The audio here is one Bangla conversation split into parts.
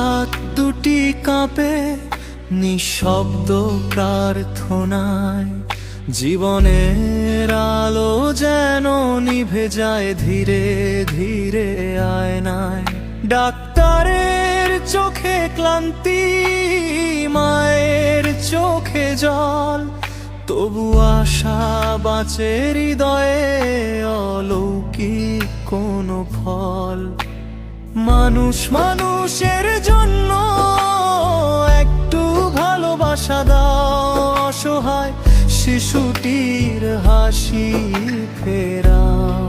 হাত দুটি কাঁপে নিঃশব্দ প্রার্থনায়, জীবনের আলো যেন নিভে যায় ধীরে ধীরে আয়নায়। ডাক্তারের চোখে ক্লান্তি, মায়ের চোখে জল, তবু আশা বাঁচে হৃদয়ে, অলৌকিক কোনো ফল। মানুষ মানুষের জন্য একটু ভালোবাসা দাও, অসহায় শিশুটির হাসি ফেরাও।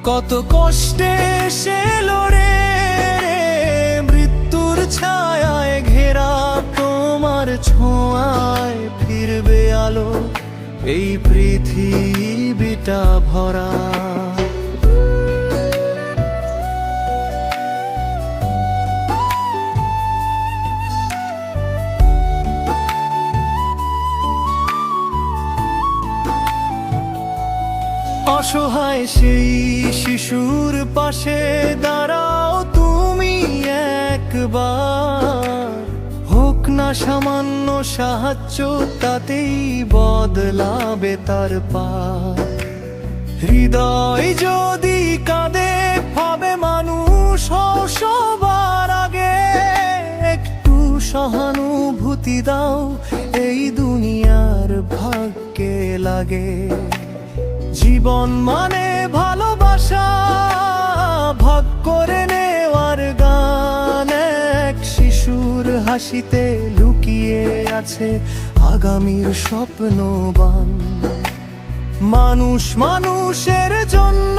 কত কষ্টে সে লড়ে মৃত্যুর ছায়ায় ঘেরা, তোমার ছোঁয়ায় ফিরবে আলো, এই পৃথিবীটা ভরা। অসহায় সেই শিশুর পাশে দাঁড়াও তুমি একবার, হোক না সামান্য সাহায্য, তাতেই বদলাবে তার পার। হৃদয় যদি কাঁদে ভাবে মানুষ হও সবার আগে, একটু সহানুভূতি দাও, এই দুনিয়ার ভাগ্যে লাগে। জীবন মানে ভালোবাসা, ভাগ করে নেওয়ার গান, এক শিশুর হাসিতে লুকিয়ে আছে আগামীর স্বপ্নবান। মানুষ মানুষের জন্য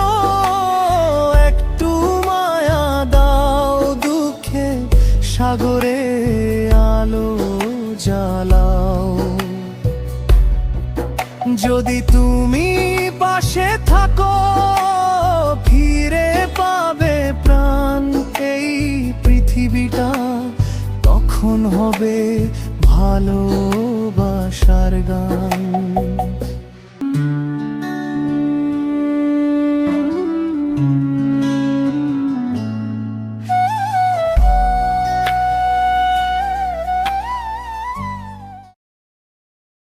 একটু মায়া দাও, দুঃখে সাগরে আলো জ্বালাও। যদি তুমি পাশে থাকো ফিরে পাবে প্রাণ, এই পৃথিবীটা তখন হবে ভালোবাসার গান।